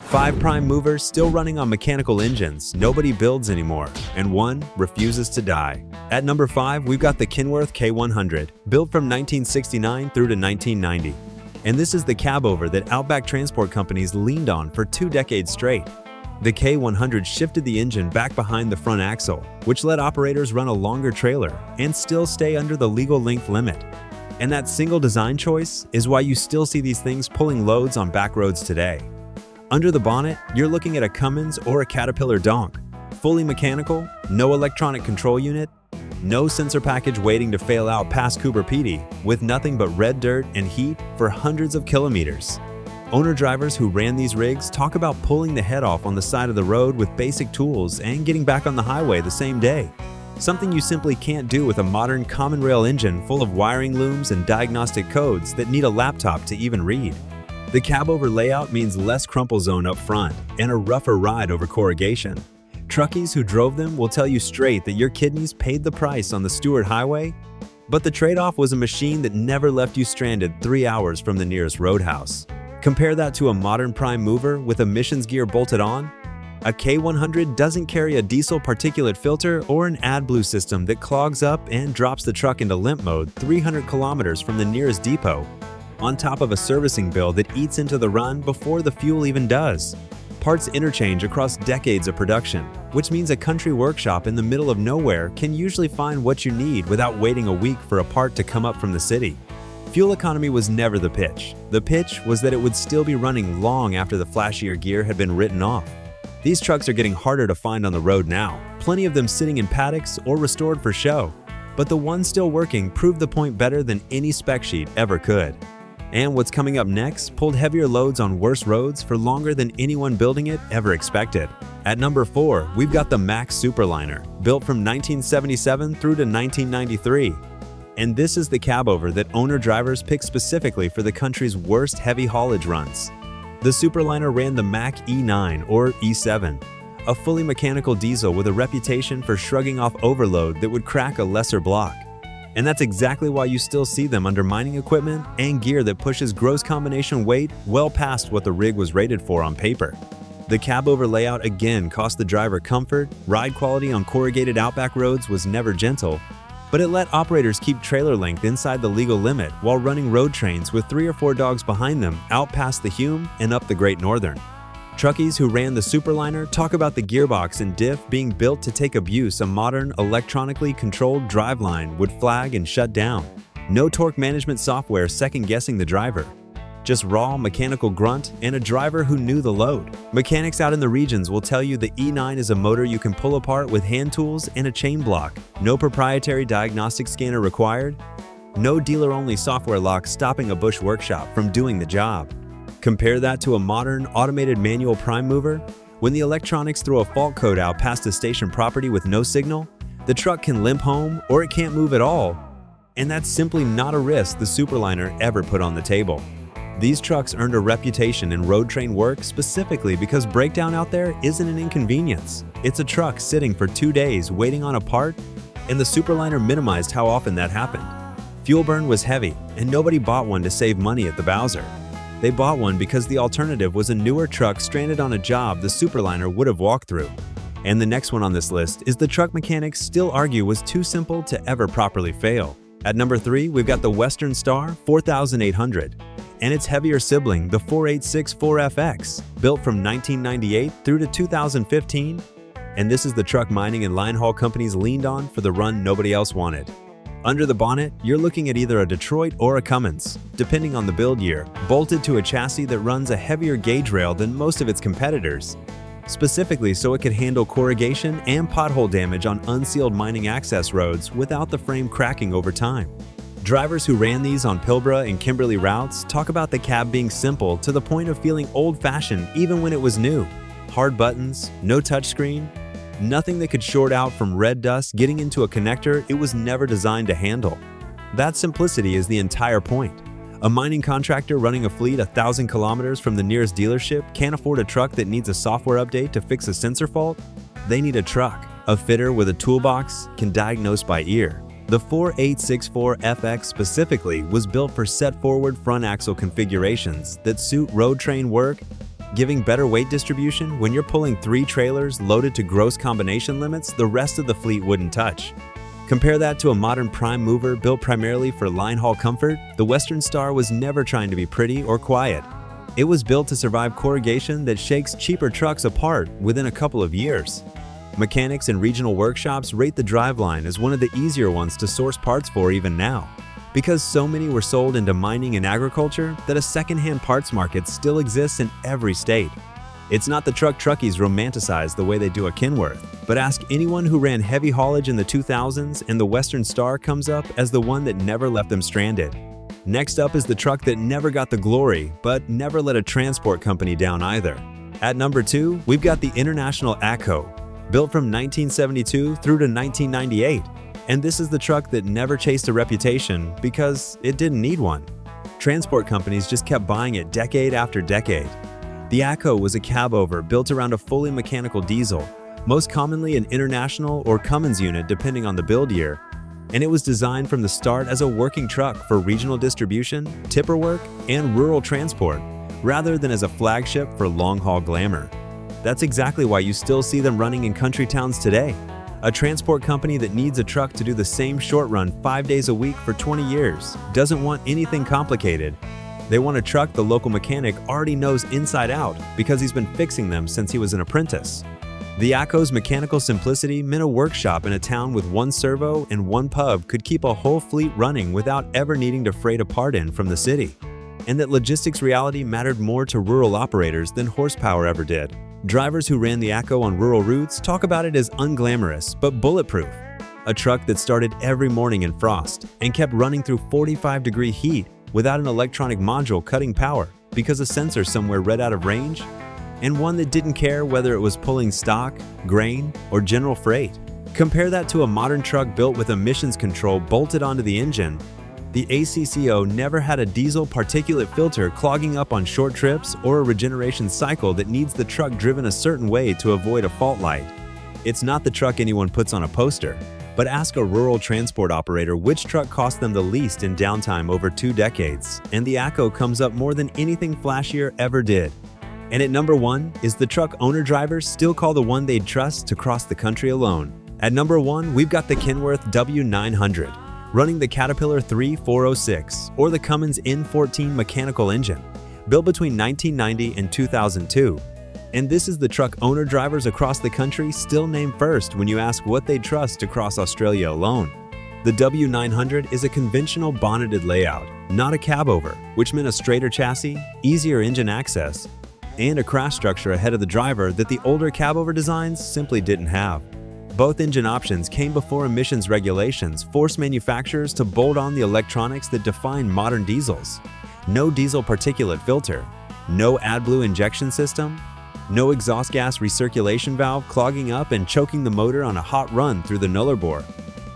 5 prime movers still running on mechanical engines nobody builds anymore, and one refuses to die. At number 5, we've got the Kenworth K100, built from 1969 through to 1990. And this is the cabover that Outback transport companies leaned on for 2 decades straight. The K100 shifted the engine back behind the front axle, which let operators run a longer trailer and still stay under the legal length limit. And that single design choice is why you still see these things pulling loads on back roads today. Under the bonnet, you're looking at a Cummins or a Caterpillar donk. Fully mechanical, no electronic control unit, no sensor package waiting to fail out past Cooper PD, with nothing but red dirt and heat for hundreds of kilometers. Owner-drivers who ran these rigs talk about pulling the head off on the side of the road with basic tools and getting back on the highway the same day. Something you simply can't do with a modern common rail engine full of wiring looms and diagnostic codes that need a laptop to even read. The cabover layout means less crumple zone up front and a rougher ride over corrugation. Truckies who drove them will tell you straight that your kidneys paid the price on the Stuart Highway, but the trade-off was a machine that never left you stranded 3 hours from the nearest roadhouse. Compare that to a modern prime mover with emissions gear bolted on. A K100 doesn't carry a diesel particulate filter or an AdBlue system that clogs up and drops the truck into limp mode 300 kilometers from the nearest depot, on top of a servicing bill that eats into the run before the fuel even does. Parts interchange across decades of production, which means a country workshop in the middle of nowhere can usually find what you need without waiting a week for a part to come up from the city. Fuel economy was never the pitch. The pitch was that it would still be running long after the flashier gear had been written off. These trucks are getting harder to find on the road now, plenty of them sitting in paddocks or restored for show. But the ones still working proved the point better than any spec sheet ever could. And what's coming up next pulled heavier loads on worse roads for longer than anyone building it ever expected. At number 4, we've got the Mack Superliner, built from 1977 through to 1993. And this is the cabover that owner-drivers picked specifically for the country's worst heavy haulage runs. The Superliner ran the Mack E9 or E7, a fully mechanical diesel with a reputation for shrugging off overload that would crack a lesser block. And that's exactly why you still see them under mining equipment and gear that pushes gross combination weight well past what the rig was rated for on paper. The cabover layout again cost the driver comfort. Ride quality on corrugated outback roads was never gentle, but it let operators keep trailer length inside the legal limit while running road trains with 3 or 4 dogs behind them out past the Hume and up the Great Northern. Truckies who ran the Superliner talk about the gearbox and diff being built to take abuse a modern electronically controlled driveline would flag and shut down. No torque management software second-guessing the driver. Just raw mechanical grunt and a driver who knew the load. Mechanics out in the regions will tell you the E9 is a motor you can pull apart with hand tools and a chain block. No proprietary diagnostic scanner required. No dealer-only software lock stopping a Bush workshop from doing the job. Compare that to a modern, automated manual prime mover. When the electronics throw a fault code out past a station property with no signal, the truck can limp home or it can't move at all. And that's simply not a risk the Superliner ever put on the table. These trucks earned a reputation in road train work specifically because breakdown out there isn't an inconvenience. It's a truck sitting for 2 days waiting on a part, and the Superliner minimized how often that happened. Fuel burn was heavy, and nobody bought one to save money at the Bowser. They bought one because the alternative was a newer truck stranded on a job the Superliner would have walked through. And the next one on this list is the truck mechanics still argue was too simple to ever properly fail. At number 3, we've got the Western Star 4800 and its heavier sibling, the 4864FX, built from 1998 through to 2015. And this is the truck mining and line haul companies leaned on for the run nobody else wanted. Under the bonnet, you're looking at either a Detroit or a Cummins, depending on the build year, bolted to a chassis that runs a heavier gauge rail than most of its competitors, specifically so it could handle corrugation and pothole damage on unsealed mining access roads without the frame cracking over time. Drivers who ran these on Pilbara and Kimberly routes talk about the cab being simple to the point of feeling old-fashioned even when it was new. Hard buttons, no touchscreen, nothing that could short out from red dust getting into a connector it was never designed to handle. That simplicity is the entire point. A mining contractor running a fleet 1,000 kilometers from the nearest dealership can't afford a truck that needs a software update to fix a sensor fault. They need a truck. A fitter with a toolbox can diagnose by ear. The 4864FX specifically was built for set-forward front axle configurations that suit road train work giving better weight distribution. When you're pulling 3 trailers loaded to gross combination limits the rest of the fleet wouldn't touch. Compare that to a modern prime mover built primarily for line haul comfort. The Western Star was never trying to be pretty or quiet. It was built to survive corrugation that shakes cheaper trucks apart within a couple of years. Mechanics and regional workshops rate the driveline as one of the easier ones to source parts for even now, because so many were sold into mining and agriculture that a second-hand parts market still exists in every state. It's not the truckies romanticized the way they do a Kenworth, but ask anyone who ran heavy haulage in the 2000s and the Western Star comes up as the one that never left them stranded. Next up is the truck that never got the glory, but never let a transport company down either. At number 2, we've got the International ACCO, built from 1972 through to 1998. And this is the truck that never chased a reputation because it didn't need one. Transport companies just kept buying it decade after decade. The ACCO was a cabover built around a fully mechanical diesel, most commonly an International or Cummins unit depending on the build year, and it was designed from the start as a working truck for regional distribution, tipper work, and rural transport, rather than as a flagship for long-haul glamour. That's exactly why you still see them running in country towns today. A transport company that needs a truck to do the same short run 5 days a week for 20 years doesn't want anything complicated. They want a truck the local mechanic already knows inside out because he's been fixing them since he was an apprentice. The ACCO's mechanical simplicity meant a workshop in a town with 1 servo and 1 pub could keep a whole fleet running without ever needing to freight a part in from the city. And that logistics reality mattered more to rural operators than horsepower ever did. Drivers who ran the ACCO on rural routes talk about it as unglamorous but bulletproof. A truck that started every morning in frost and kept running through 45-degree heat without an electronic module cutting power because a sensor somewhere read out of range, and one that didn't care whether it was pulling stock, grain, or general freight. Compare that to a modern truck built with emissions control bolted onto the engine. The ACCO never had a diesel particulate filter clogging up on short trips or a regeneration cycle that needs the truck driven a certain way to avoid a fault light. It's not the truck anyone puts on a poster, but ask a rural transport operator which truck cost them the least in downtime over 2 decades, and the ACCO comes up more than anything flashier ever did. And at number 1 is the truck owner-drivers still call the one they'd trust to cross the country alone. At number 1, we've got the Kenworth W900, running the Caterpillar 3406 or the Cummins N14 mechanical engine, built between 1990 and 2002. And this is the truck owner-drivers across the country still name first when you ask what they trust to cross Australia alone. The W900 is a conventional bonneted layout, not a cabover, which meant a straighter chassis, easier engine access, and a crash structure ahead of the driver that the older cabover designs simply didn't have. Both engine options came before emissions regulations forced manufacturers to bolt on the electronics that define modern diesels. No diesel particulate filter, no AdBlue injection system, no exhaust gas recirculation valve clogging up and choking the motor on a hot run through the Nullarbor.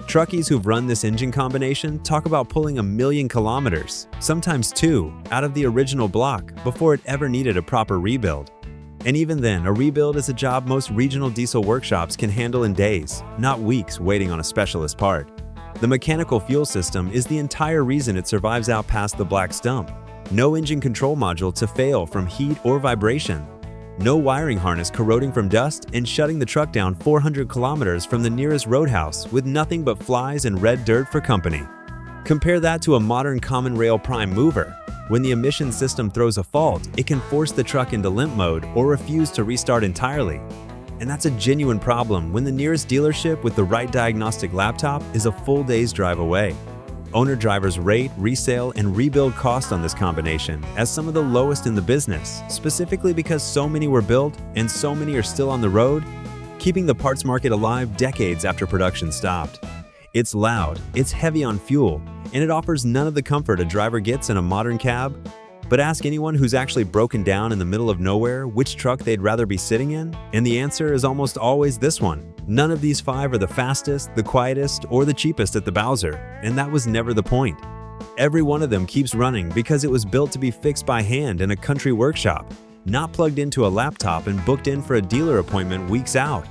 Truckies who've run this engine combination talk about pulling 1 million kilometers, sometimes 2, out of the original block before it ever needed a proper rebuild. And even then, a rebuild is a job most regional diesel workshops can handle in days, not weeks waiting on a specialist part. The mechanical fuel system is the entire reason it survives out past the black stump. No engine control module to fail from heat or vibration. No wiring harness corroding from dust and shutting the truck down 400 kilometers from the nearest roadhouse with nothing but flies and red dirt for company. Compare that to a modern common rail prime mover. When the emission system throws a fault, it can force the truck into limp mode or refuse to restart entirely. And that's a genuine problem when the nearest dealership with the right diagnostic laptop is a full day's drive away. Owner-drivers rate, resale, and rebuild cost on this combination as some of the lowest in the business, specifically because so many were built and so many are still on the road, keeping the parts market alive decades after production stopped. It's loud, it's heavy on fuel, and it offers none of the comfort a driver gets in a modern cab. But ask anyone who's actually broken down in the middle of nowhere which truck they'd rather be sitting in, and the answer is almost always this one. None of these 5 are the fastest, the quietest, or the cheapest at the Bowser, and that was never the point. Every one of them keeps running because it was built to be fixed by hand in a country workshop, not plugged into a laptop and booked in for a dealer appointment weeks out.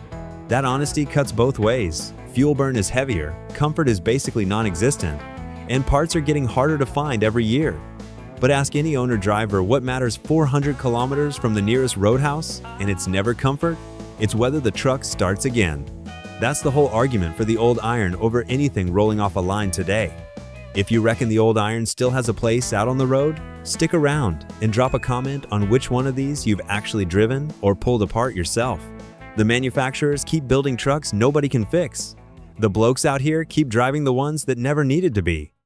That honesty cuts both ways. Fuel burn is heavier, comfort is basically non-existent, and parts are getting harder to find every year. But ask any owner-driver what matters 400 kilometers from the nearest roadhouse, and it's never comfort, it's whether the truck starts again. That's the whole argument for the old iron over anything rolling off a line today. If you reckon the old iron still has a place out on the road, stick around and drop a comment on which one of these you've actually driven or pulled apart yourself. The manufacturers keep building trucks nobody can fix. The blokes out here keep driving the ones that never needed to be.